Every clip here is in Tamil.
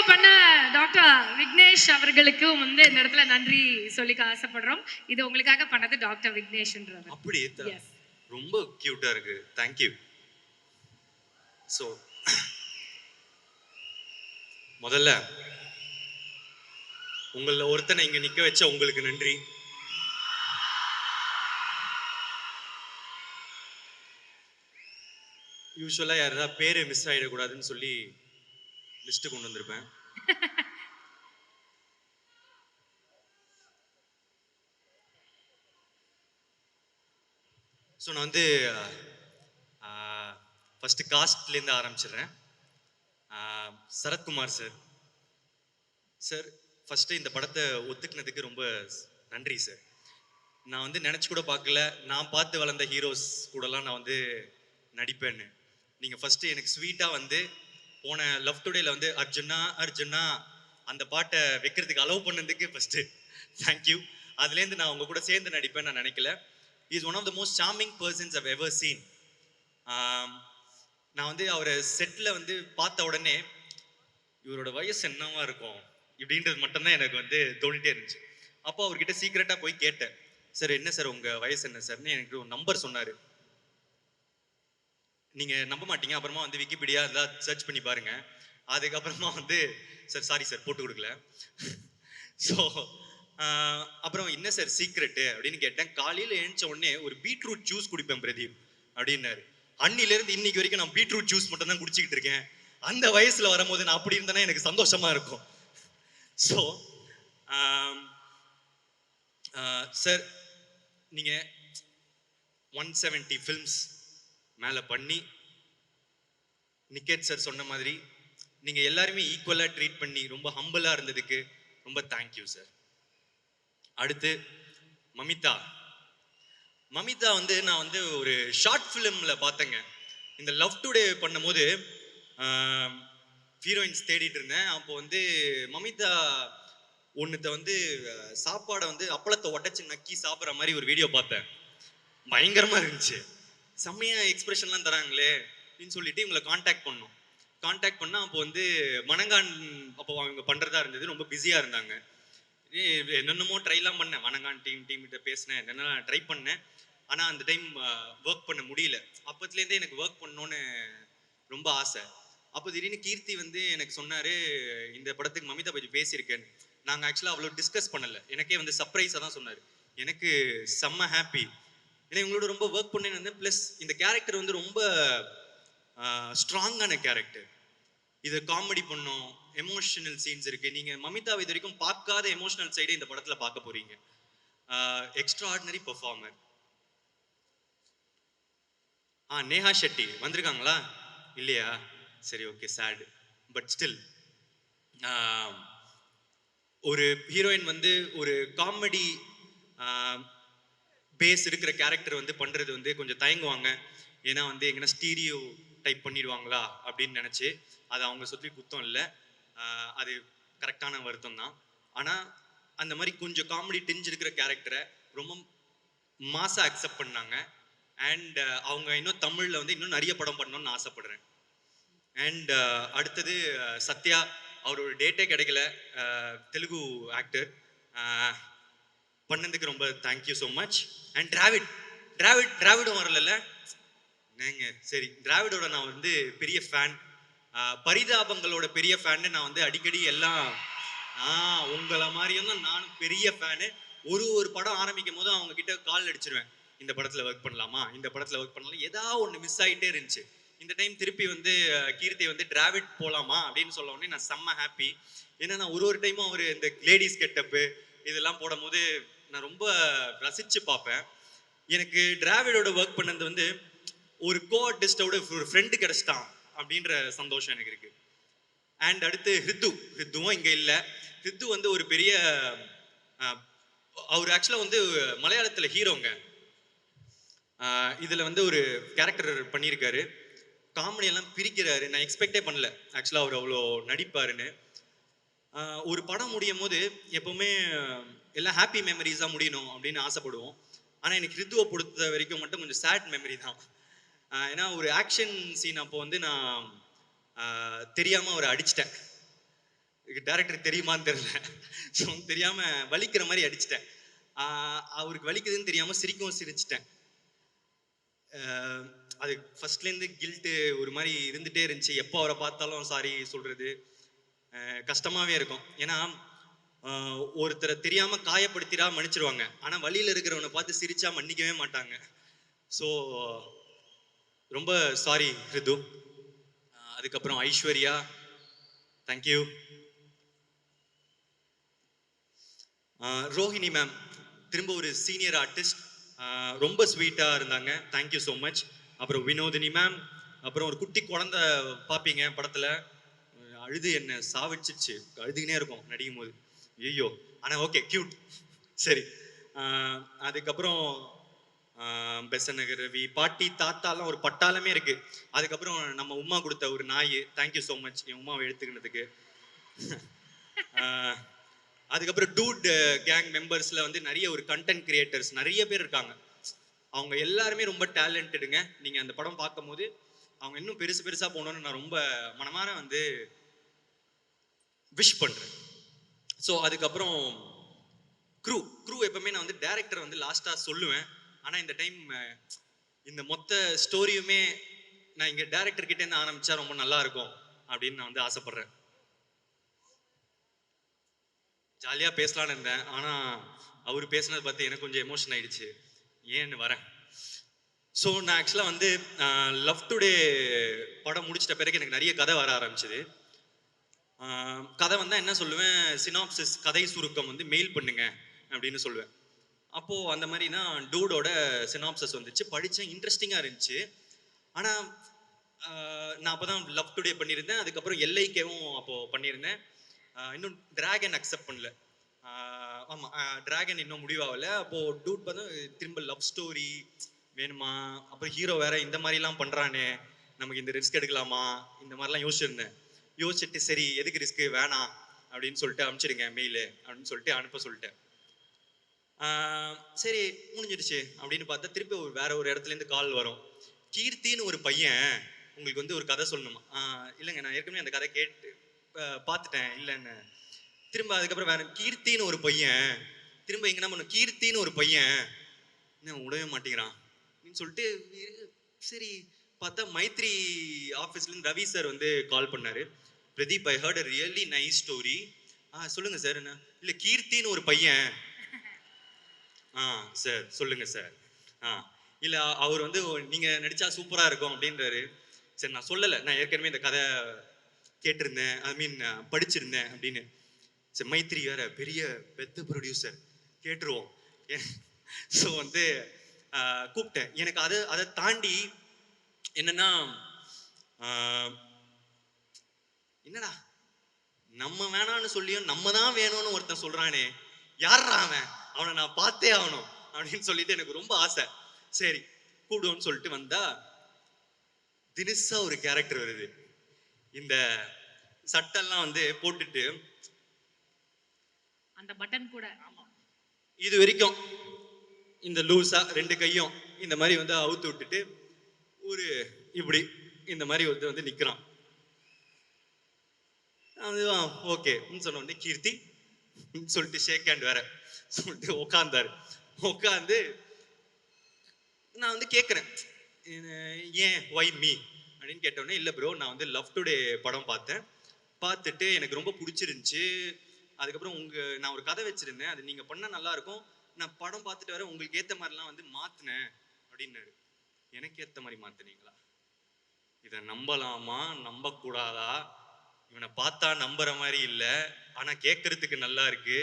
பண்ண டாக்டர் விக்னேஷ் அவர்களுக்கும் வந்து இந்த இடத்துல நன்றி சொல்லிக்க ஆசைப்படுறோம். இது உங்களுக்காக பண்ணது டாக்டர் விக்னேஷ்ன்றவர். அப்படி ரொம்ப கியூட்டா இருக்கு. Thank you. சோ முதல்ல உங்கள ஒருத்தனை இங்க நிக்க வச்ச உங்களுக்கு நன்றி. யூசுவலா யாராவது பேரு மிஸ் ஆயிடக்கூடாதுன்னு சொல்லி லிஸ்ட் கொண்டு வந்திருப்பேன். ஸோ நான் வந்து ஃபஸ்ட்டு காஸ்ட்லேருந்து ஆரம்பிச்சிடுறேன். சரத்குமார் சார். சார் ஃபஸ்ட்டு இந்த படத்தை ஒத்துக்கினதுக்கு ரொம்ப நன்றி சார். நான் வந்து நினச்சி கூட பார்க்கல, நான் பார்த்து வளர்ந்த ஹீரோஸ் கூடலாம் நான் வந்து நடிப்பேன்னு. நீங்கள் ஃபஸ்ட்டு எனக்கு ஸ்வீட்டாக வந்து போன லவ் டுடேல வந்து அர்ஜுனா அர்ஜுனா அந்த பாட்டை வைக்கிறதுக்கு அலோவ் பண்ணதுக்கு ஃபஸ்ட்டு தேங்க்யூ. அதுலேருந்து நான் உங்கள் கூட சேர்ந்து நடிப்பேன்னு நான் நினைக்கல. Is one of the most charming persons I've ever seen. நான் வந்து அவரை செட்டில் வந்து பார்த்த உடனே இவரோட வயசு என்னவா இருக்கும் இப்படின்றது மட்டும்தான் எனக்கு வந்து தோணிட்டே இருந்துச்சு. அப்போ அவர்கிட்ட சீக்கிரட்டாக போய் கேட்டேன், சார் என்ன சார் உங்கள் வயசு என்ன சார்னு எனக்கு ஒரு நம்பர் சொன்னார். நீங்கள் நம்ப மாட்டீங்க, அப்புறமா வந்து விக்கிபீடியா இதெல்லாம் சர்ச் பண்ணி பாருங்க. அதுக்கப்புறமா வந்து சார் சாரி சார் போட்டு கொடுக்கல. ஸோ அப்புறம் என்ன சார் சீக்ரெட்டு அப்படின்னு கேட்டேன். காலையில் எழுந்த உடனே ஒரு பீட்ரூட் ஜூஸ் குடிப்பேன் பிரதீப் அப்படின்னாரு. அன்னிலேருந்து இன்னைக்கு வரைக்கும் நான் பீட்ரூட் ஜூஸ் மட்டும் தான் குடிச்சிக்கிட்டு இருக்கேன். அந்த வயசுல வரும்போது நான் அப்படி இருந்தேன்னா எனக்கு சந்தோஷமா இருக்கும். ஸோ சார் நீங்கள் 170 ஃபில்ம்ஸ் மேலே பண்ணி நிக்கேத் சார் சொன்ன மாதிரி நீங்கள் எல்லாருமே ஈக்குவலாக ட்ரீட் பண்ணி ரொம்ப ஹம்பிளாக இருந்ததுக்கு ரொம்ப தேங்க்யூ சார். அடுத்து மமிதா. மமிதா வந்து நான் வந்து ஒரு ஷார்ட் ஃபிலிமில் பார்த்தேங்க. இந்த லவ் டுடே பண்ணும்போது ஹீரோயின்ஸ் தேடிட்டு இருந்தேன். அப்போ வந்து மமிதா ஒன்றுத்த வந்து சாப்பாடை வந்து அப்பளத்தை உடச்சி நக்கி சாப்பிட்ற மாதிரி ஒரு வீடியோ பார்த்தேன். பயங்கரமாக இருந்துச்சு. செம்மையாக எக்ஸ்பிரஷன்லாம் தராங்களே அப்படின்னு சொல்லிட்டு இவங்களை காண்டாக்ட் பண்ணோம். காண்டாக்ட் பண்ணால் அப்போ வந்து மணங்கான் அப்போ அவங்க பண்ணுறதா இருந்தது. ரொம்ப பிஸியாக இருந்தாங்க. என்னென்னமோ ட்ரைலாம் பண்ணேன். வணங்கான் டீம்கிட்ட பேசினேன், என்னென்ன ட்ரை பண்ணேன். ஆனால் அந்த டைம் ஒர்க் பண்ண முடியல. அப்போத்துலேருந்தே எனக்கு ஒர்க் பண்ணணுன்னு ரொம்ப ஆசை. அப்போ திடீர்னு கீர்த்தி வந்து எனக்கு சொன்னார், இந்த படத்துக்கு மமிதா பற்றி பேசியிருக்கேன்னு. நாங்கள் ஆக்சுவலாக அவ்வளோ டிஸ்கஸ் பண்ணலை. எனக்கே வந்து சர்ப்ரைஸாக தான் சொன்னார். எனக்கு செம்ம ஹாப்பி. ஏன்னா இவங்களோட ரொம்ப ஒர்க் பண்ணேன்னு வந்து ப்ளஸ் இந்த கேரக்டர் வந்து ரொம்ப ஸ்ட்ராங்கான கேரக்டர். இது காமெடி பண்ணும், எமோஷனல் சீன்ஸ் இருக்கு. நீங்க மமிதா இது வரைக்கும் பார்க்காத எமோஷனல் சைடே இந்த படத்துல பார்க்க போறீங்க. Extra ordinary performer. Neha Shetty வந்திருக்காங்களா இல்லையா? சரி, ஓகே, சேட் பட் ஸ்டில் ஒரு ஹீரோயின் வந்து ஒரு காமெடி பேஸ் இருக்கிற கேரக்டர் வந்து பண்றது வந்து கொஞ்சம் தயங்குவாங்க. ஏன்னா வந்து எங்கன்னா ஸ்டீரியோ டைப் பண்ணிடுவாங்களா அப்படின்னு நினச்சி. அது அவங்க சுற்றி குத்தம் இல்லை, அது கரெக்டான வருத்தம் தான். ஆனால் அந்த மாதிரி கொஞ்சம் காமெடி டிஞ்ச் இருக்கிற கேரக்டரை ரொம்ப மாசாக அக்செப்ட் பண்ணாங்க. அண்ட் அவங்க இன்னும் தமிழில் வந்து இன்னும் நிறைய படம் பண்ணணும்னு ஆசைப்படுறேன். அண்ட் அடுத்தது சத்யா. அவரோட டேட்டே கிடைக்கல, தெலுங்கு ஆக்டர். பண்ணதுக்கு ரொம்ப தேங்க்யூ ஸோ மச். அண்ட் டிராவிடும் வரல. ஏங்க சரி, திராவிடோட நான் வந்து பெரிய ஃபேன், பரிதாபங்களோட பெரிய ஃபேன்னு நான் வந்து அடிக்கடி எல்லாம் உங்களை மாதிரியும் தான் நானும் பெரிய ஃபேனு. ஒரு படம் ஆரம்பிக்கும் போது அவங்க கிட்ட கால் அடிச்சிருவேன், இந்த படத்தில் ஒர்க் பண்ணலாமா, இந்த படத்தில் ஒர்க் பண்ணலாம். ஏதாவது ஒன்று மிஸ் ஆகிட்டே இருந்துச்சு. இந்த டைம் திருப்பி வந்து கீர்த்தி வந்து டிராவிட் போகலாமா அப்படின்னு சொல்ல உடனே நான் செம்ம ஹாப்பி. ஏன்னா நான் ஒரு டைமும் அவர் இந்த லேடிஸ் கெட்டப்பு இதெல்லாம் போடும் போது நான் ரொம்ப ரசித்து பார்ப்பேன். எனக்கு டிராவிடோட ஒர்க் பண்ணது வந்து ஒரு கோ ஆர்டிஸ்டோட ஒரு ஃப்ரெண்டு கிடைச்சிட்டான் அப்படின்ற சந்தோஷம் எனக்கு இருக்கு. அண்ட் அடுத்து ஹித்துவும் இங்கே இல்லை. ஹித்து வந்து ஒரு பெரிய அவர் ஆக்சுவலாக வந்து மலையாளத்தில் ஹீரோங்க. இதில் வந்து ஒரு கேரக்டர் பண்ணியிருக்காரு. காமெடியெல்லாம் பிரிக்கிறாரு. நான் எக்ஸ்பெக்டே பண்ணல ஆக்சுவலாக அவர் அவ்வளோ நடிப்பாருன்னு. ஒரு படம் முடியும் போது எப்போவுமே எல்லாம் ஹாப்பி மெமரிஸாக முடியணும் அப்படின்னு ஆசைப்படுவோம். ஆனால் எனக்கு ஹித்துவை பொறுத்த வரைக்கும் மட்டும் கொஞ்சம் சேட் மெமரி தான். ஏன்னா ஒரு ஆக்ஷன் சீன் அப்போ வந்து நான் தெரியாமல் அவரை அடிச்சிட்டேன். டேரக்டர் தெரியுமான்னு தெரியல. ஸோ தெரியாம வலிக்கிற மாதிரி அடிச்சிட்டேன். அவருக்கு வலிக்குதுன்னு தெரியாம சிரிக்கவும் சிரிச்சிட்டேன். அது ஃபர்ஸ்ட்லேருந்து கில்ட்டு ஒரு மாதிரி இருந்துகிட்டே இருந்துச்சு. எப்போ அவரை பார்த்தாலும் சாரி சொல்கிறது கஷ்டமாகவே இருக்கும். ஏன்னா ஒருத்தரை தெரியாமல் காயப்படுத்திடா மன்னிச்சிருவாங்க. ஆனால் வழியில் இருக்கிறவனை பார்த்து சிரிச்சா மன்னிக்கவே மாட்டாங்க. ஸோ ரொம்ப சாரி ரிது. அதுக்கப்புறம் ஐஸ்வர்யா, தேங்க்யூ. ரோஹிணி மேம் திரும்ப ஒரு சீனியர் ஆர்டிஸ்ட், ரொம்ப ஸ்வீட்டாக இருந்தாங்க. Thank you so much. அப்புறம் வினோதினி மேம், அப்புறம் ஒரு குட்டி குழந்தை பார்ப்பீங்க படத்தில், அழுது என்ன சாவிச்சிச்சு. அழுதுகினே இருக்கும் நடிக்கும் போது. ஐயோ, ஆனால் ஓகே கியூட். சரி. அதுக்கப்புறம் பெசநகர் ரவி, பாட்டி தாத்தாலாம் ஒரு பட்டாளமே இருக்கு. அதுக்கப்புறம் நம்ம உமா கொடுத்த ஒரு நாய், தேங்க்யூ ஸோ மச் என் உமாவை எடுத்துக்கினதுக்கு. அதுக்கப்புறம் டூட் கேங் மெம்பர்ஸ்ல வந்து நிறைய ஒரு கண்டென்ட் கிரியேட்டர்ஸ் நிறைய பேர் இருக்காங்க. அவங்க எல்லாருமே ரொம்ப டேலண்டடுங்க. நீங்க அந்த படம் பார்க்கும் போது அவங்க இன்னும் பெருசு பெருசா போகணும்னு நான் ரொம்ப மனமார வந்து விஷ் பண்றேன். ஸோ அதுக்கப்புறம் க்ரூ எப்பவுமே நான் வந்து டைரக்டர் வந்து லாஸ்டா சொல்லுவேன். ஆனா இந்த டைம் இந்த மொத்த ஸ்டோரியுமே நான் இங்க டைரக்டர் கிட்ட இருந்து ஆரம்பிச்சா ரொம்ப நல்லா இருக்கும் அப்படின்னு நான் வந்து ஆசைப்படுறேன். ஜாலியா பேசலான்னு இருந்தேன். ஆனா அவர் பேசினது பார்த்து எனக்கு கொஞ்சம் எமோஷன் ஆயிடுச்சு. ஏன்னு வரேன். ஸோ நான் ஆக்சுவலாக வந்து லவ் டுடே படம் முடிச்சிட்ட பிறகு எனக்கு நிறைய கதை வர ஆரம்பிச்சது. கதை வந்தால் என்ன சொல்லுவேன், சினாப்சிஸ் கதை சுருக்கம் வந்து மெயில் பண்ணுங்க அப்படின்னு சொல்லுவேன். அப்போது அந்த மாதிரி தான் டூடோட சினாப்சிஸ் வந்துச்சு. படித்தேன், இன்ட்ரெஸ்டிங்காக இருந்துச்சு. ஆனால் நான் அப்போ தான் லவ் டுடே பண்ணியிருந்தேன். அதுக்கப்புறம் எல்ஐகேவும் அப்போது பண்ணியிருந்தேன். இன்னும் டிராகன் அக்செப்ட் பண்ணல. ஆமாம், டிராகன் இன்னும் முடிவாகல. அப்போது டூட் வந்து திரும்ப லவ் ஸ்டோரி வேணுமா, அப்புறம் ஹீரோ வேற இந்த மாதிரிலாம் பண்ணுறானே, நமக்கு இந்த ரிஸ்க் எடுக்கலாமா, இந்த மாதிரிலாம் யோசிச்சிருந்தேன். யோசிச்சுட்டு சரி எதுக்கு ரிஸ்க்கு வேணாம் அப்படின்னு சொல்லிட்டு அனுப்பிச்சிடுங்க மெயிலு அப்படின்னு சொல்லிட்டு அனுப்ப சொல்லிட்டேன். சரி முடிஞ்சிடுச்சு அப்படின்னு பார்த்தா திருப்பி வேற ஒரு இடத்துலேருந்து கால் வரும். கீர்த்தின்னு ஒரு பையன் உங்களுக்கு வந்து ஒரு கதை சொல்லணுமா. இல்லைங்க நான் ஏற்கனவே அந்த கதை கேட்டு பார்த்துட்டேன் இல்லைன்னு. திரும்ப அதுக்கப்புறம் வேற கீர்த்தின்னு ஒரு பையன் திரும்ப எங்கன்னா பண்ணும், கீர்த்தின்னு ஒரு பையன் என்ன விடவே மாட்டேங்கிறான் அப்படின்னு சொல்லிட்டு சரி பார்த்தா மைத்ரி ஆஃபீஸ்லேருந்து ரவி சார் வந்து கால் பண்ணாரு. Pradeep, I heard a really nice story. சொல்லுங்க சார். என்ன இல்லை கீர்த்தின்னு ஒரு பையன். சார் சொல்லுங்க சார். இல்லை அவர் வந்து நீங்கள் நடித்தா சூப்பராக இருக்கும் அப்படின்றாரு. சரி நான் சொல்லலை, நான் ஏற்கனவே இந்த கதை கேட்டிருந்தேன், ஐ மீன் படிச்சிருந்தேன் அப்படின்னு. சரி மைத்ரி வேற பெரிய பெத்த ப்ரொடியூசர், கேட்டுருவோம். ஸோ வந்து கூப்பிட்டேன். எனக்கு அதை தாண்டி என்னன்னா, என்னடா நம்ம வேணான்னு சொல்லியும் நம்ம தான் வேணும்னு ஒருத்தன் சொல்றானே, யாரா அவன், அவனை நான் பார்த்தே ஆகணும் அப்படின்னு சொல்லிட்டு எனக்கு ரொம்ப ஆசை. சரி கூடுவோம்னு சொல்லிட்டு வந்தா தினுசா ஒரு கேரக்டர் வருது. இந்த சட்டெல்லாம் வந்து போட்டுட்டு அந்த பட்டன் கூட இது வரைக்கும் இந்த லூஸா ரெண்டு கையும் இந்த மாதிரி வந்து அவுத்து விட்டுட்டு ஒரு இப்படி இந்த மாதிரி வந்து நிக்கிறான். அதுதான் ஓகே சொன்ன உடனே கீர்த்தி சொல்லிட்டு ஷேக் ஹேண்ட் வேற சொல்லிட்டு உட்காந்தாரு. உட்காந்து நான் வந்து கேட்குறேன், ஏன் ஒய் மீ அப்படின்னு கேட்டோடனே, இல்லை ப்ரோ நான் வந்து லவ் டுடே படம் பார்த்தேன், பார்த்துட்டு எனக்கு ரொம்ப பிடிச்சிருந்துச்சு. அதுக்கப்புறம் நான் ஒரு கதை வச்சிருந்தேன், அது நீங்கள் பண்ணால் நல்லா இருக்கும், நான் படம் பார்த்துட்டு வர உங்களுக்கு ஏற்ற மாதிரிலாம் வந்து மாற்றினேன் அப்படின்னாரு. எனக்கு ஏற்ற மாதிரி மாற்றினீங்களா, இதை நம்பலாமா நம்பக்கூடாதா, இவனை பார்த்தா நம்புற மாதிரி இல்லை ஆனால் கேட்கறதுக்கு நல்லா இருக்கு,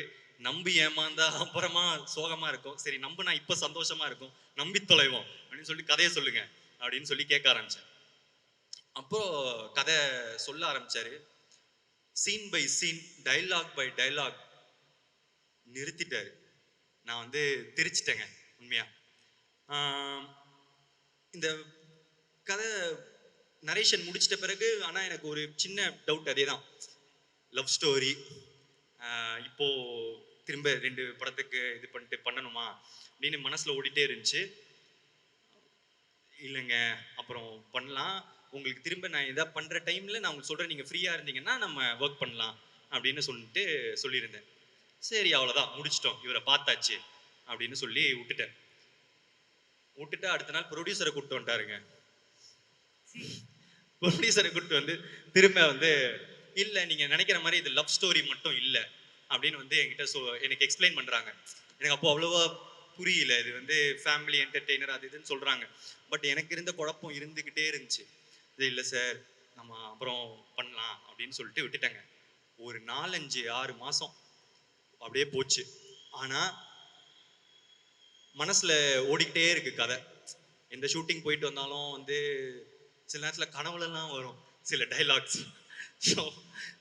நம்பி ஏமாந்தா அப்புறமா சோகமா இருக்கும், சரி நம்புனா இப்ப சந்தோஷமா இருக்கும், நம்பி தொலைவோம் அப்படின்னு சொல்லி கதையை சொல்லுங்க அப்படின்னு சொல்லி கேட்க ஆரம்பிச்சேன். அப்போ கதை சொல்ல ஆரம்பிச்சாரு. Scene by scene, dialogue by dialogue நிறுத்திட்டாரு. நான் வந்து திரிச்சிட்டேங்க உண்மையா. இந்த கதை நரேஷன் முடிச்சிட்ட பிறகு ஆனா எனக்கு ஒரு சின்ன டவுட், அதே தான் லவ் ஸ்டோரி இப்போ திரும்ப 2 படத்துக்கு இது பண்ணிட்டு பண்ணணுமா அப்படின்னு மனசுல ஓடிட்டே இருந்துச்சு. இல்லைங்க அப்புறம் பண்ணலாம், உங்களுக்கு திரும்ப நான் எதாவது பண்ற டைம்ல நான் உங்களுக்கு சொல்றேன், நீங்க ஃப்ரீயா இருந்தீங்கன்னா நம்ம ஒர்க் பண்ணலாம் அப்படின்னு சொல்லிட்டு சொல்லியிருந்தேன். சரி அவ்வளோதான் முடிச்சிட்டோம், இவரை பார்த்தாச்சு அப்படின்னு சொல்லி விட்டுட்டேன். விட்டுட்டு அடுத்த நாள் ப்ரொடியூசரை கூப்பிட்டு வந்துட்டாருங்க. ப்ரொடியூசரை கூப்பிட்டு வந்து திரும்ப வந்து இல்லை நீங்கள் நினைக்கிற மாதிரி இது லவ் ஸ்டோரி மட்டும் இல்லை அப்படின்னு வந்து என்கிட்ட எனக்கு எக்ஸ்பிளைன் பண்ணுறாங்க. எனக்கு அப்போ அவ்வளோவா புரியல. இது வந்து ஃபேமிலி என்டர்டெய்னர் அது இதுன்னு சொல்கிறாங்க. பட் எனக்கு இருந்த குழப்பம் இருந்துக்கிட்டே இருந்துச்சு. இது இல்லை சார் நம்ம அப்புறம் பண்ணலாம் அப்படின்னு சொல்லிட்டு விட்டுட்டேங்க. ஒரு 4-5-6 மாதம் அப்படியே போச்சு. ஆனால் மனசில் ஓடிக்கிட்டே இருக்கு கதை. எந்த ஷூட்டிங் போயிட்டு வந்தாலும் வந்து சில நேரத்தில் கனவுலலாம் வரும் சில டைலாக்ஸ். ஸோ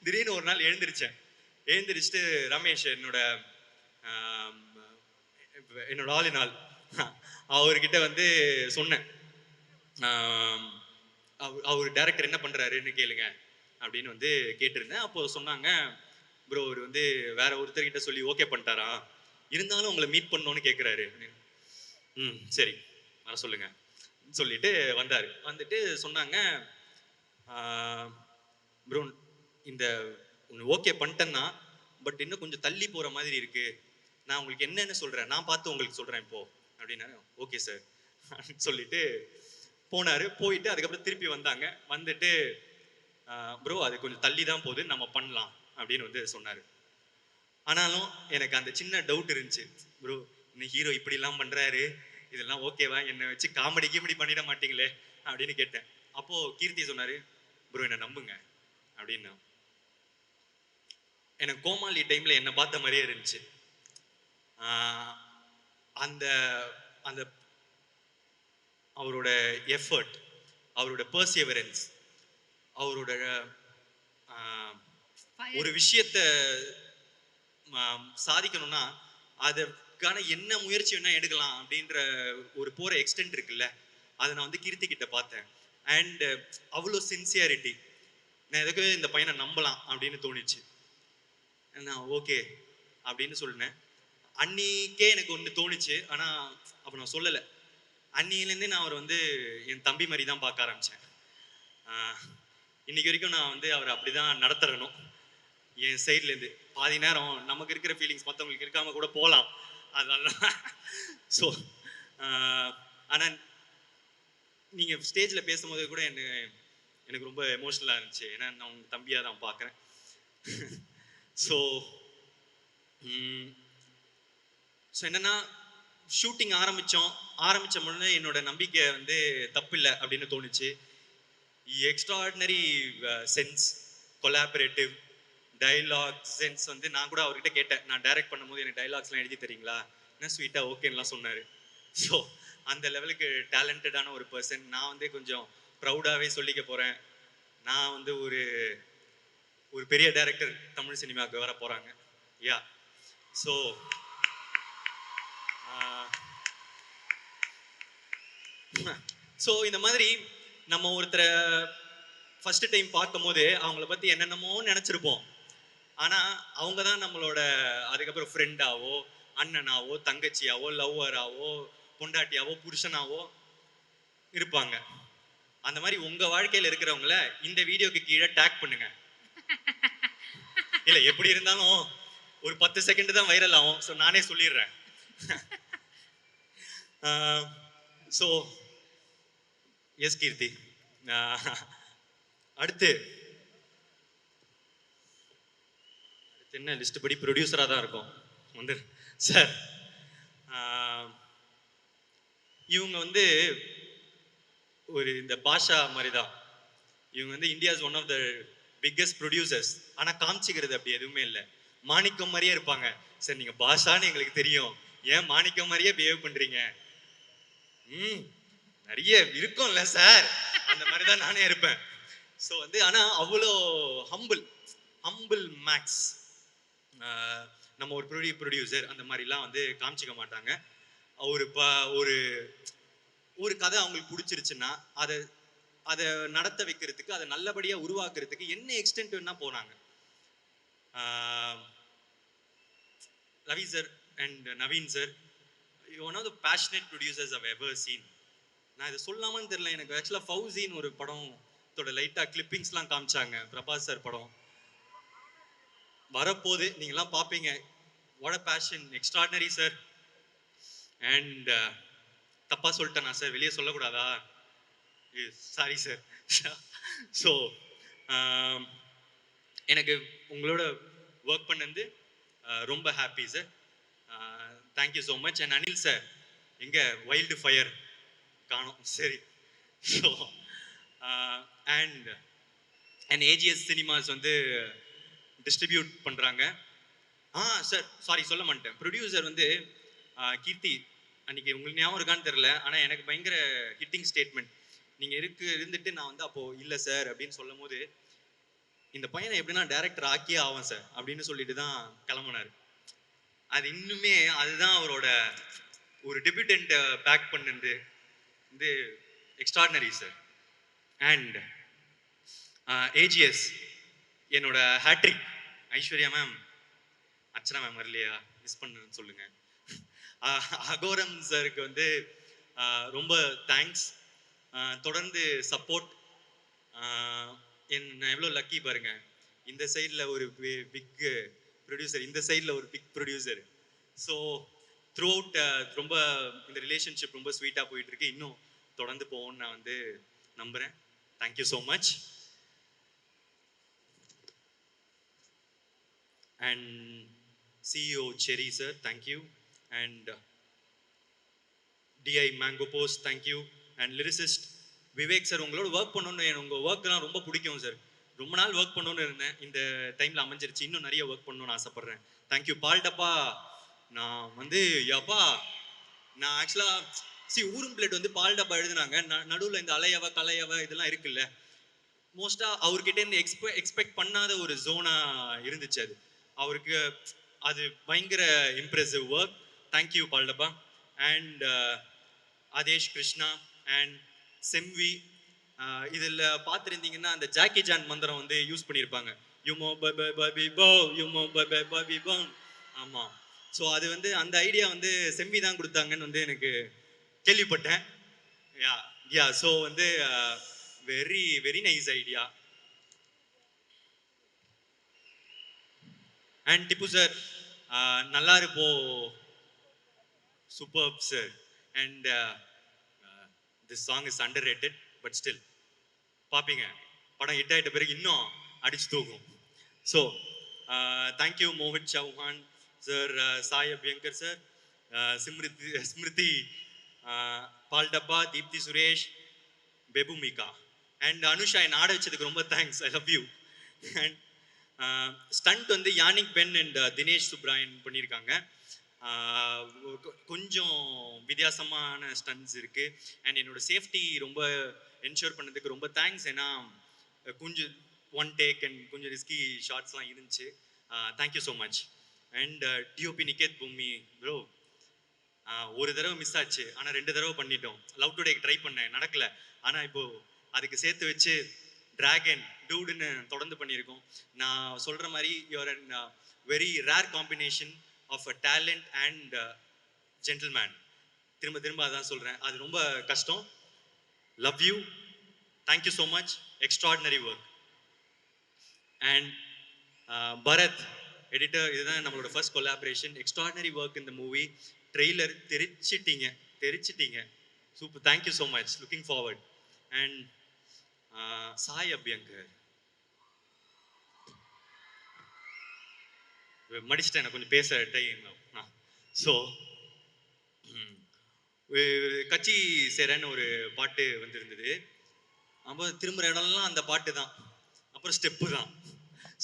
திடீர்னு ஒரு நாள் எழுந்திரிச்சிட்டு ரமேஷ் ஆம், என்னோட ஆளினால் அவர்கிட்ட வந்து சொன்னேன். அவர் டைரக்டர் என்ன பண்றாருன்னு கேளுங்க அப்படின்னு வந்து கேட்டிருந்தேன். அப்போ சொன்னாங்க, ப்ரோ அவர் வந்து வேற ஒருத்தர்கிட்ட சொல்லி ஓகே பண்ணிட்டாரா, இருந்தாலும் உங்களை மீட் பண்ணணும்னு கேட்குறாரு. சரி வர சொல்லுங்க சொல்லிட்டு வந்தாரு. வந்துட்டு சொன்னாங்க, ப்ரோ இந்த ஒன்று ஓகே பண்ணிட்டேன்னா பட் இன்னும் கொஞ்சம் தள்ளி போகிற மாதிரி இருக்கு, நான் உங்களுக்கு என்னன்னு சொல்கிறேன், நான் பார்த்து உங்களுக்கு சொல்கிறேன் இப்போ அப்படின்னாரு. ஓகே சார் சொல்லிட்டு போனார். போயிட்டு அதுக்கப்புறம் திருப்பி வந்தாங்க. வந்துட்டு ப்ரோ அது கொஞ்சம் தள்ளி தான் போகுது, நம்ம பண்ணலாம் அப்படின்னு வந்து சொன்னார். ஆனாலும் எனக்கு அந்த சின்ன டவுட் இருந்துச்சு. ப்ரோ இந்த ஹீரோ இப்படிலாம் பண்ணுறாரு, இதெல்லாம் ஓகேவா, என்னை வச்சு காமெடி கீமெடி பண்ணிட மாட்டீங்களே அப்படின்னு கேட்டேன். அப்போது கீர்த்தி சொன்னார், ப்ரோ என்னை நம்புங்க அப்படின்னு. எனக்கு கோமாளி டைமில் என்னை பார்த்த மாதிரியே இருந்துச்சு. அந்த அந்த அவரோட எஃபர்ட், அவரோட பர்சியவரன்ஸ், அவரோட ஒரு விஷயத்த சாதிக்கணும்னா அதற்கான என்ன முயற்சி வேணா எடுக்கலாம் அப்படின்ற ஒரு போற எக்ஸ்டென்ட் இருக்குல்ல, அதை நான் வந்து கீர்த்தி கிட்ட பார்த்தேன். அண்ட் அவ்வளோ சின்சியாரிட்டி, நான் எதுக்கு இந்த பையனை நம்பலாம் அப்படின்னு தோணிச்சு. நான் ஓகே அப்படின்னு சொன்னேன். அன்னிக்கே எனக்கு ஒன்று தோணுச்சு, ஆனால் அப்போ நான் சொல்லலை. அன்னிலேருந்தே நான் அவர் வந்து என் தம்பி மாதிரி தான் பார்க்க ஆரம்பித்தேன். இன்னைக்கு வரைக்கும் நான் வந்து அவரை அப்படி தான் நடத்துறணும். என் சைட்லேருந்து பாதி நேரம் நமக்கு இருக்கிற ஃபீலிங்ஸ் மற்றவங்களுக்கு இருக்காம கூட போகலாம், அதனால. ஸோ ஆனால் நீங்கள் ஸ்டேஜில் பேசும்போது கூட எனக்கு ரொம்ப எமோஷ்னலாக இருந்துச்சு. ஏன்னா நான் உங்கள் தம்பியாக தான் பார்க்குறேன். ஸோ என்னன்னா ஷூட்டிங் ஆரம்பித்த முன்னே என்னோட நம்பிக்கை வந்து தப்பில்லை அப்படின்னு தோணுச்சு. Extraordinary sense, collaborative dialogue sense வந்து நான் கூட அவர்கிட்ட கேட்டேன். நான் டைரக்ட் பண்ணும்போது எனக்கு டைலாக்ஸ்லாம் எழுதி தரீங்களா, என்ன ஸ்வீட்டாக ஓகேன்னுலாம் சொன்னார். ஸோ அந்த லெவலுக்கு டேலண்டடான ஒரு பர்சன். நான் வந்து கொஞ்சம் ப்ரௌடாகவே சொல்லிக்க போகிறேன், நான் வந்து ஒரு பெரிய டைரக்டர் தமிழ் சினிமாவுக்கு வர போகிறாங்க. யா ஸோ ஸோ இந்த மாதிரி நம்ம ஒருத்தரை ஃபர்ஸ்ட் டைம் பார்க்கும் போது அவங்கள பற்றி என்னென்னமோ நினச்சிருப்போம். ஆனால் அவங்க தான் நம்மளோட அதுக்கப்புறம் ஃப்ரெண்டாவோ, அண்ணனாவோ, தங்கச்சியாவோ, லவ்வராவோ, பொண்டாட்டியாவோ, புருஷனாவோ இருப்பாங்க. அந்த மாதிரி உங்க வாழ்க்கையில் இருக்கிறவங்கள இந்த வீடியோக்கு கீழே டேக் பண்ணுங்க. இல்லை எப்படி இருந்தாலும் ஒரு 10 செகண்ட் தான் வைரல் ஆகும். ஸோ நானே சொல்லிடுறேன். ஸோ எஸ் கீர்த்தி. அடுத்து என்ன லிஸ்ட் படி ப்ரொடியூசராக தான் இருக்கும் வந்து சார். இவங்க வந்து ஒரு இந்த பாஷா மாதிரி தான். இவங்க வந்து India's one of the biggest producers. ஆனால் காமிச்சிக்கிறது அப்படி எதுவுமே இல்லை. மாணிக்கம் மாதிரியே இருப்பாங்க. சார் நீங்கள் பாஷான்னு எங்களுக்கு தெரியும், ஏன் மாணிக்கம் மாதிரியே பிஹேவ் பண்ணுறீங்க? நிறைய இருக்கும்ல சார், அந்த மாதிரி தான் நானே இருப்பேன். ஸோ வந்து ஆனால் அவ்வளோ ஹம்பிள் மேக்ஸ். நம்ம ஒரு ப்ரொடியூசர் அந்த மாதிரிலாம் வந்து காமிச்சிக்க மாட்டாங்க. ஒரு ஒரு கதை அவங்களுக்கு பிடிச்சிருச்சுன்னா அதை நடத்த வைக்கிறதுக்கு, அதை நல்லபடியாக உருவாக்குறதுக்கு என்ன எக்ஸ்டென்ட் வேணா போனாங்க. Ravi sir and Naveen sir, one of the passionate producers I've ever seen. நான் இதை சொல்லாமான்னு தெரியல, எனக்கு ஆக்சுவலாக ஃபவுசின்னு ஒரு படம் லைட்டாக கிளிப்பிங்ஸ்லாம் காமிச்சாங்க, பிரபாஸ் சார் படம். வரப்போது நீங்களாம் பார்ப்பீங்க. What a fashion, extraordinary sir. And தப்பா சொல்லிட்டேனா சார்? வெளியே சொல்லக்கூடாதா? Sorry sir. ஸோ எனக்கு உங்களோட ஒர்க் பண்ணது ரொம்ப happy sir. Thank you so much. And Anil sir எங்க வைல்டு ஃபயர் காணோம். சரி. So and and AGS cinemas வந்து டிஸ்ட்ரிபியூட் பண்ணுறாங்க. சார் சாரி சொல்ல மாட்டேன். ப்ரொடியூசர் வந்து கீர்த்தி, அன்னைக்கு உங்களுக்கு ஞாபகம் இருக்கான்னு தெரில, ஆனால் எனக்கு பயங்கர ஹிட்டிங் ஸ்டேட்மெண்ட். நீங்கள் இருந்துட்டு நான் வந்து அப்போது இல்லை சார் அப்படின்னு சொல்லும் போது, இந்த பையனை எப்படின்னா டேரக்டர் ஆக்கியே ஆவான் சார் அப்படின்னு சொல்லிட்டு தான் கிளம்புனார். அது இன்னுமே அதுதான் அவரோட ஒரு டெபியூட்டன்ட் பேக் பண்ணது வந்து எக்ஸ்ட்ராடினரி சார். அண்ட் ஏஜிஎஸ் என்னோட hat-trick. Aishwarya ma'am, Archana ma'am வரலையா, மிஸ் பண்ணுன்னு சொல்லுங்க. அகோரம் சாருக்கு வந்து ரொம்ப தேங்க்ஸ். தொடர்ந்து சப்போர்ட். என்ன எவ்வளோ லக்கி பாருங்க, இந்த சைடில் ஒரு பிக் ப்ரொடியூசர், இந்த சைடில் ஒரு big producer. So throughout ரொம்ப இந்த ரிலேஷன்ஷிப் ரொம்ப ஸ்வீட்டாக போயிட்டு இருக்கு. இன்னும் தொடர்ந்து போகும்னு நான் வந்து நம்புகிறேன். Thank you so much. And CEO Cherry sir, thank you. And DI Mango Post, thank you. And lyricist Vivek sir, உங்களோட ஒர்க் பண்ணணும்னு உங்கள் ஒர்க்லாம் ரொம்ப பிடிக்கும் சார். ரொம்ப நாள் ஒர்க் பண்ணணும்னு இருந்தேன், இந்த டைமில் அமைஞ்சிருச்சு. இன்னும் நிறைய ஒர்க் பண்ணணும்னு ஆசைப்பட்றேன். தேங்க்யூ பால்டப்பா. நான் வந்து யப்பா, நான் ஆக்சுவலாக ஊரும் பிளேட் வந்து பால்டப்பா எழுதுனாங்க. நடுவில் இந்த அலையவ கலையவ இதெல்லாம் இருக்குல்ல, மோஸ்ட்டாக அவர்கிட்ட இருந்து எக்ஸ்பெக்ட் பண்ணாத ஒரு ஜோனாக இருந்துச்சு அது. அவருக்கு அது பயங்கர impressive work. Thank you Paaldabba. And Adesh Krishna and Semvi. இதில் பார்த்துருந்தீங்கன்னா அந்த ஜாக்கி ஜான் மந்திரம் வந்து யூஸ் பண்ணியிருப்பாங்க. யுமோ பபி போ, யுமோ பபி போ. ஆமாம். ஸோ அது வந்து அந்த ஐடியா வந்து செம்வி தான் கொடுத்தாங்கன்னு வந்து எனக்கு கேள்விப்பட்டேன். யா யா ஸோ வந்து very very nice idea. And Tipu sir, நல்லா இருப்போ. Superb sir. And this song is underrated, but still பாப்பீங்க, படம் ஹிட் ஆயிட்ட பிறகு இன்னும் அடிச்சு தூக்கும். So thank you Mohit Chauhan sir, Sai Abhyankar sir, Smriti Paaldabba, Deepthi Suresh, பெபுமிகா அண்ட் அனுஷா என்னை ஆட வச்சதுக்கு ரொம்ப thanks. I love you. And stunt வந்து Yannick Ben and Dinesh Subbarayan பண்ணியிருக்காங்க. கொஞ்சம் வித்தியாசமான ஸ்டன்ஸ் இருக்கு. அண்ட் என்னோட சேஃப்டி ரொம்ப என்ஷூர் பண்ணதுக்கு ரொம்ப தேங்க்ஸ். ஏன்னா கொஞ்சம் ஒன் டேக் அண்ட் கொஞ்சம் ரிஸ்கி ஷார்ட்ஸ்லாம் இருந்துச்சு. Thank you so much. And DOP Niketh பூமி ப்ரோ, ஒரு தடவை மிஸ் ஆச்சு, ஆனால் 2 தடவை பண்ணிட்டோம். லவ் டுடே ட்ரை பண்ணேன், நடக்கல. ஆனால் இப்போ அதுக்கு சேர்த்து வச்சு டிராகன் டூடுன்னு தொடர்ந்து பண்ணியிருக்கோம். நான் சொல்கிற மாதிரி you're an very rare combination of a talent and gentleman. திரும்ப திரும்ப அதான் சொல்கிறேன், அது ரொம்ப கஷ்டம். Love you. Thank you so much. Extraordinary work. And Bharath editor, இதுதான் நம்மளோட ஃபர்ஸ்ட் கொலாபரேஷன். எக்ஸ்ட்ராடினரி ஒர்க் இந்த மூவி. ட்ரெய்லர் தெரிச்சிட்டீங்க. Super. Thank you so much. Looking forward. And Sai Abhyankar, மடிச்சிட்டேன், எனக்கு கொஞ்சம் பேச டைம். ஸோ கட்சி சேரன்னு ஒரு பாட்டு வந்திருந்தது. அப்போ திரும்புகிற இடம்லாம் அந்த பாட்டு தான், அப்புறம் ஸ்டெப்பு தான்.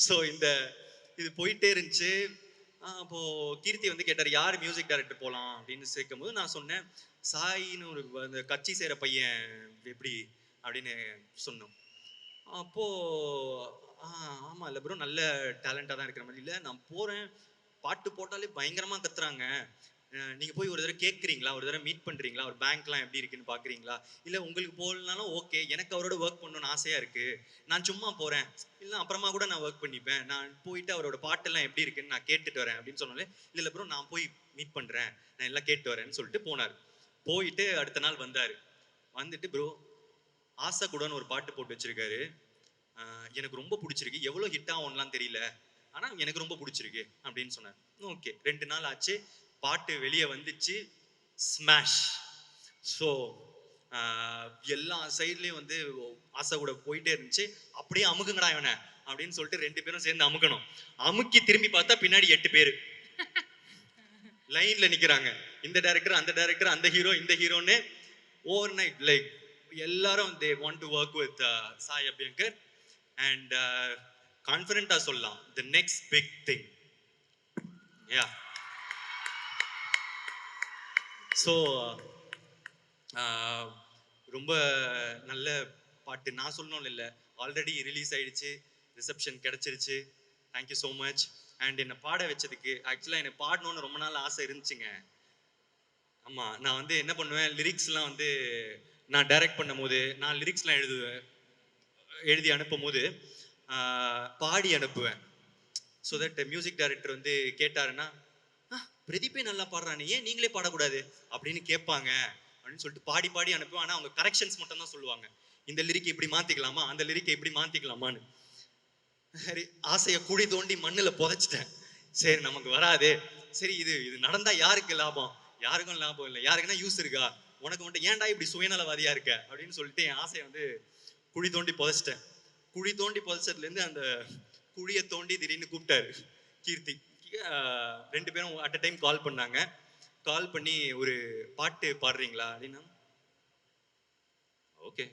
ஸோ இது போயிட்டே இருந்துச்சு. அப்போது கீர்த்தி வந்து கேட்டார், யார் மியூசிக் டைரக்டர் போகலாம் அப்படின்னு சேர்க்கும் போது நான் சொன்னேன், சாயின்னு ஒரு அந்த கட்சி சேர பையன் எப்படி அப்படின்னு சொன்னோம். அப்போது ஆமாம் இல்லை ப்ரோ, நல்ல டேலண்டாக தான் இருக்கிற மாதிரி. இல்லை, நான் போகிறேன், பாட்டு போட்டாலே பயங்கரமாக கத்துறாங்க. நீங்கள் போய் ஒரு தடவை கேட்குறீங்களா, ஒரு தடவை மீட் பண்ணுறீங்களா, ஒரு பேங்க்லாம் எப்படி இருக்குன்னு பார்க்குறீங்களா? இல்லை உங்களுக்கு போகலனாலும் ஓகே, எனக்கு அவரோட ஒர்க் பண்ணணும்னு ஆசையாக இருக்குது. நான் சும்மா போகிறேன், இல்லை அப்புறமா கூட நான் ஒர்க் பண்ணிப்பேன். நான் போயிட்டு அவரோட பாட்டெல்லாம் எப்படி இருக்குன்னு நான் கேட்டுட்டு வரேன் அப்படின்னு சொன்னாலே, இல்லை ப்ரோ நான் போய் மீட் பண்ணுறேன், நான் எல்லாம் கேட்டு வரேன்னு சொல்லிட்டு போனார். போயிட்டு அடுத்த நாள் வந்தார். வந்துட்டு ப்ரோ ஆசை கூடன்னு ஒரு பாட்டு போட்டு வச்சிருக்காரு, எனக்கு ரொம்ப பிடிச்சிருக்கு, எவ்வளோ ஹிட் ஆகும்லாம் தெரியல ஆனா எனக்கு ரொம்ப பிடிச்சிருக்கு அப்படின்னு சொன்னார். ஓகே, 2 நாள் ஆச்சு, பாட்டு வெளியே வந்துச்சு, ஸ்மாஷ். ஸோ எல்லா சைட்லயும் வந்து ஆசை கூட போயிட்டே இருந்துச்சு. அப்படியே அமுக்குங்கடா இவனை அப்படின்னு சொல்லிட்டு 2 பேரும் சேர்ந்து அமுக்கணும். அமுக்கி திரும்பி பார்த்தா பின்னாடி 8 பேரு லைன்ல நிக்கிறாங்க. இந்த டைரக்டர், அந்த டைரக்டர், அந்த ஹீரோ, இந்த ஹீரோன்னு ஓவர் நைட் லைக் எல்லாரும் they want to work with Sai Abhyankar. And கான்ஃபிடென்ட்டா சொல்லலாம், the next big thing. Yeah. So ரொம்ப நல்ல பாட்டு. நான் சொல்லணும்னு இல்லை, ஆல்ரெடி ரிலீஸ் ஆயிடுச்சு, ரிசப்ஷன் கிடைச்சிருச்சு. Thank you so much. அண்ட் என்னை பாட வச்சதுக்கு, ஆக்சுவலாக எனக்கு பாடணும்னு ரொம்ப நாள் ஆசை இருந்துச்சுங்க. ஆமாம், நான் வந்து என்ன பண்ணுவேன், லிரிக்ஸ்லாம் வந்து நான் டைரக்ட் பண்ணும் போது நான் லிரிக்ஸ்லாம் எழுதி அனுப்பும் போது பாடி அனுப்புவேன். ஸோ தட் மியூசிக் டைரக்டர் வந்து கேட்டாருன்னா, பிரதீப்பே நல்லா பாடுறானே, ஏன் நீங்களே பாடக்கூடாது அப்படின்னு கேட்பாங்க அப்படின்னு சொல்லிட்டு பாடி பாடி அனுப்புவேன். ஆனால் அவங்க கரெக்ஷன்ஸ் மட்டும் தான் சொல்லுவாங்க, இந்த லிரிக் இப்படி மாற்றிக்கலாமா, அந்த லிரிக்கை இப்படி மாற்றிக்கலாமான்னு. சரி, ஆசையை குழி தோண்டி மண்ணில் புதைச்சிட்டேன். சரி, நமக்கு வராது. சரி, இது நடந்தா யாருக்கு லாபம்? யாருக்கும் லாபம் இல்லை. யாருக்குன்னா யூஸ் இருக்கா? உனக்கு மட்டும் ஏன்டா இப்படி சுயநலவாதியா இருக்க அப்படின்னு சொல்லிட்டு என் ஆசையை வந்து குழி தோண்டி புதைச்சிட்டேன். குழி தோண்டி புதைச்சதுலேருந்து அந்த குழியை தோண்டி திடீர்னு கூப்பிட்டாரு கீர்த்தி. 2 பேரும் அட் அ டைம் கால் பண்ணாங்க. கால் பண்ணி ஒரு பாட்டு பாடுறீங்களா அப்படின்னா, ஓகே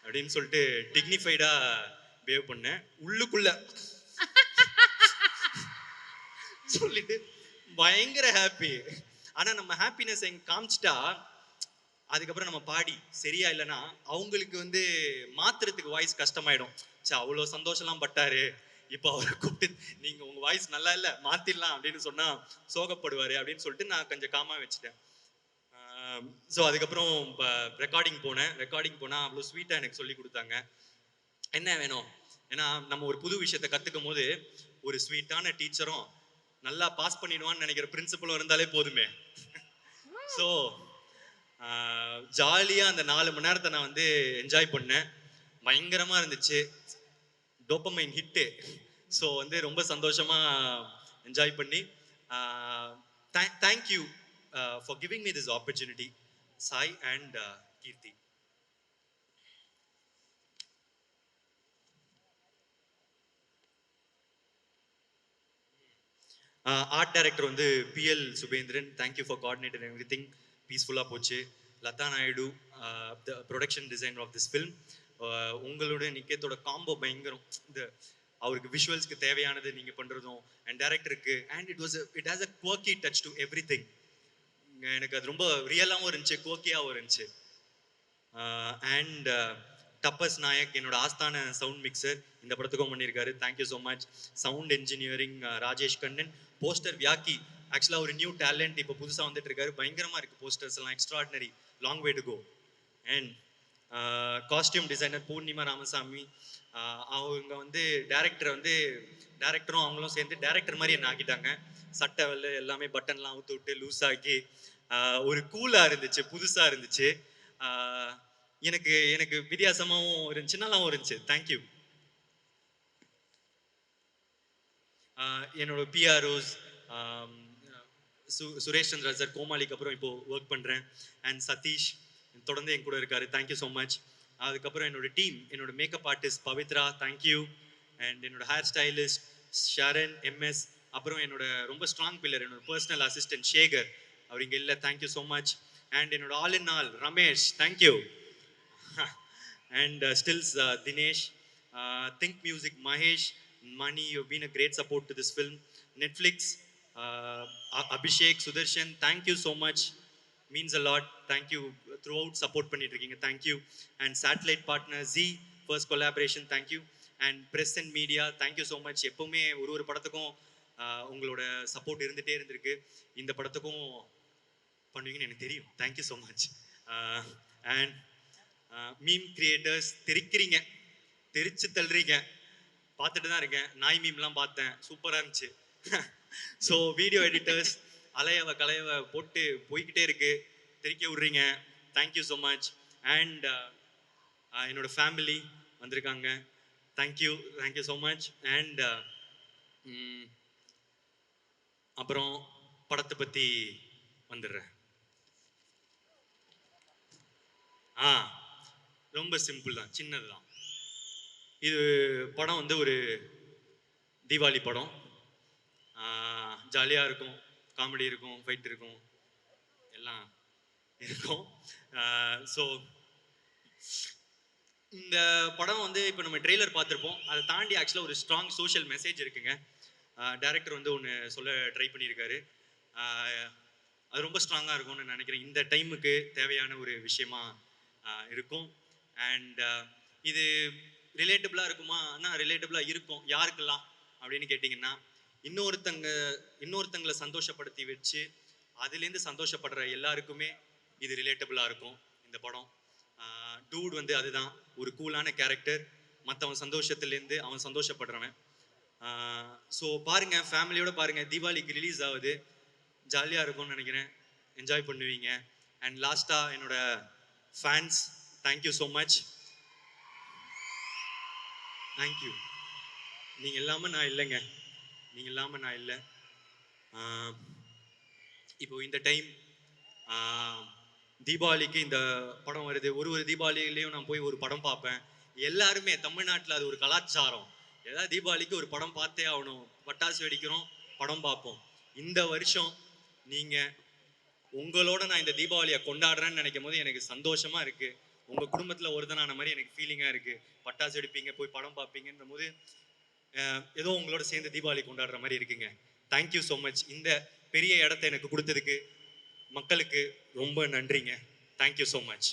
அப்படின்னு சொல்லிட்டு டிக்னிஃபைடா வேவ் பண்ணேன். உள்ளுக்குள்ள சொல்லிட்டு பயங்கர ஹாப்பி. ஆனா நம்ம ஹாப்பினஸ் எங்க காமிச்சிட்டா அதுக்கப்புறம் நம்ம பாடி சரியா இல்லைன்னா அவங்களுக்கு வந்து மாத்துறதுக்கு வாய்ஸ் கஷ்டமாயிடும். சே, அவ்வளோ சந்தோஷம்லாம் பட்டாரு, இப்போ அவரை கூப்பிட்டு நீங்க உங்க வாய்ஸ் நல்லா இல்லை மாத்திடலாம் அப்படின்னு சொன்னா சோகப்படுவாரு அப்படின்னு சொல்லிட்டு நான் கொஞ்சம் காமா வச்சுட்டேன். ஸோ அதுக்கப்புறம் ரெக்கார்டிங் போனேன். ரெக்கார்டிங் போனால் அவ்வளோ ஸ்வீட்டாக எனக்கு சொல்லி கொடுத்தாங்க என்ன வேணும். ஏன்னா நம்ம ஒரு புது விஷயத்தை கற்றுக்கும் போது ஒரு ஸ்வீட்டான டீச்சரும் நல்லா பாஸ் பண்ணிடுவான்னு நினைக்கிற பிரின்சிபலும் இருந்தாலே போதுமே. ஸோ ஜாலியாக அந்த 4 மணி நேரத்தை நான் வந்து என்ஜாய் பண்ணேன். பயங்கரமாக இருந்துச்சு, டோப்பமைன் ஹிட்டு. ஸோ வந்து ரொம்ப சந்தோஷமாக என்ஜாய் பண்ணி thank you for giving me this opportunity, Sai and Keerthi. Art director வந்து BL Subendran, thank you for coordinator every thing. பீஸ்ஃபுல்லாக போச்சு. Latha Naidu, the production designer of this film. உங்களோட நிக்கத்தோட காம்போ பயங்கரம். இந்த அவருக்கு விஷுவல்ஸ்க்கு தேவையானது நீங்கள் பண்ணுறதும் அண்ட் டேரக்டருக்கு, and it has a quirky touch to every thing. எனக்கு அது ரொம்ப ரியலாகவும் இருந்துச்சு, குவர்க்கியாகவும் இருந்துச்சு. அண்ட் டப்பஸ் நாயக், என்னோட ஆஸ்தான சவுண்ட் மிக்சர், இந்த படத்துக்கும் பண்ணியிருக்காரு. Thank you so much. Sound engineering Rajesh Kannan. Poster வியாக்கி, ஆக்சுவலாக ஒரு நியூ டேலண்ட், இப்போ புதுசாக வந்துட்டு இருக்காரு. பயங்கரமாக இருக்குது போஸ்டர்ஸ் எல்லாம், extraordinary, long way to go. And costume designer Poornima Ramasamy, அவங்க வந்து டேரக்டரும் அவங்களும் சேர்ந்து டேரக்டர் மாதிரி என்ன ஆக்கிட்டாங்க. சட்டை வெள்ளை எல்லாமே பட்டன்லாம் ஊற்றி விட்டு லூஸ் ஆக்கி ஒரு கூலாக இருந்துச்சு, புதுசாக இருந்துச்சு. எனக்கு எனக்கு வித்தியாசமாகவும் இருந்துச்சு, நல்லாவும் இருந்துச்சு. தேங்க்யூ. என்னோட பிஆர்ஓஸ் சுரேஷ் சந்திரா சார், கோமாளிக்கு அப்புறம் இப்போ ஒர்க் பண்ணுறேன். அண்ட் சதீஷ் தொடர்ந்து என் கூட இருக்காரு. Thank you so much. அதுக்கப்புறம் என்னோட டீம், என்னோட makeup artist Pavithra, thank you. And என்னோட ஹேர் ஸ்டைலிஸ்ட் ஷரண் எம்எஸ். அப்புறம் என்னோட ரொம்ப ஸ்ட்ராங் பில்லர், என்னோட பர்சனல் அசிஸ்டன்ட் சேகர், அவர் இங்கே இல்லை, தேங்க்யூ ஸோ மச். அண்ட் என்னோட all in all Ramesh, thank you. And stills Dinesh, think music Mahesh, Mani, you've been a great support to this film. Netflix, Abhishek, Sudarshan, thank you so much. Means a lot. Thank you. Throughout support பண்ணிட்டு இருக்கீங்க. Thank you. And satellite partner Z, first collaboration, thank you. And press and media, thank you so much. எப்பவுமே ஒரு படத்துக்கும் உங்களோட சப்போர்ட் இருந்துட்டே இருந்திருக்கு. இந்த படத்துக்கும் பண்ணுவீங்கன்னு எனக்கு தெரியும். Thank you so much. And meme creators, தெரிக்கிறீங்க, தெரிச்சு தள்ளுறீங்க, பார்த்துட்டு தான் இருக்கேன். நாய் மீம்லாம் பார்த்தேன், சூப்பராக இருந்துச்சு. ஸோ வீடியோ எடிட்டர்ஸ், அலையவ கலையவ போட்டு போய்கிட்டே இருக்கு, தெரிக்க விட்றீங்க. Thank you so much. அண்ட் என்னோட ஃபேமிலி வந்திருக்காங்க. Thank you so much. அண்ட் அப்புறம் படத்தை பற்றி வந்துடுறேன். ஆ ரொம்ப சிம்பிள் தான், சின்னது தான். இது படம் வந்து ஒரு தீபாவளி படம். ஜாலியாக இருக்கும், காமெடி இருக்கும், ஃபைட் இருக்கும், எல்லாம் இருக்கும். ஸோ இந்த படம் வந்து இப்போ நம்ம ட்ரெய்லர் பார்த்துருப்போம். அதை தாண்டி ஆக்சுவலாக ஒரு ஸ்ட்ராங் சோஷியல் மெசேஜ் இருக்குங்க. டைரக்டர் வந்து ஒன்று சொல்ல ட்ரை பண்ணியிருக்காரு. அது ரொம்ப ஸ்ட்ராங்காக இருக்கும்னு நினைக்கிறேன். இந்த டைமுக்கு தேவையான ஒரு விஷயமா இருக்கும். அண்ட் இது ரிலேட்டபிளாக இருக்குமானா ரிலேட்டபிளாக இருக்கும். யாருக்கெல்லாம் அப்படின்னு கேட்டிங்கன்னா, இன்னொருத்தங்களை சந்தோஷப்படுத்தி வச்சு அதுலேருந்து சந்தோஷப்படுற எல்லாருக்குமே இது ரிலேட்டபிளாக இருக்கும் இந்த படம். டூட் வந்து அதுதான், ஒரு கூலான கேரக்டர். மற்றவன் சந்தோஷத்துலேருந்து அவன் சந்தோஷப்படுறவன். ஸோ பாருங்க, ஃபேமிலியோட பாருங்க. தீபாவளிக்கு ரிலீஸ் ஆகுது, ஜாலியாக இருக்கும்னு நினைக்கிறேன், என்ஜாய் பண்ணுவீங்க. அண்ட் லாஸ்ட்டாக என்னோட fans, thank you so much. Thank you. நீங்கள் இல்லாமல் நான் இல்லைங்க, நீங்கள் இல்லாமல் நான் இல்லை. இப்போ இந்த டைம் தீபாவளிக்கு இந்த படம் வருது. ஒரு தீபாவளியிலையும் நான் போய் ஒரு படம் பார்ப்பேன். எல்லாருமே தமிழ்நாட்டில் அது ஒரு கலாச்சாரம். ஏதாவது தீபாவளிக்கு ஒரு படம் பார்த்தே ஆகணும். பட்டாசு வெடிக்கிறோம், படம் பார்ப்போம். இந்த வருஷம் நீங்கள் உங்களோட நான் இந்த தீபாவளியை கொண்டாடுறேன்னு நினைக்கும் போது எனக்கு சந்தோஷமா இருக்கு. உங்கள் குடும்பத்தில் ஒருத்தனான மாதிரி எனக்கு ஃபீலிங்காக இருக்கு. பட்டாசு வெடிப்பீங்க, போய் படம் பார்ப்பீங்கன்ற போது ஏதோ உங்களோட சேர்ந்து தீபாவளி கொண்டாடுற மாதிரி இருக்குங்க. Thank you so much. இந்த பெரிய இடத்த எனக்கு கொடுத்ததுக்கு மக்களுக்கு ரொம்ப நன்றிங்க. Thank you so much.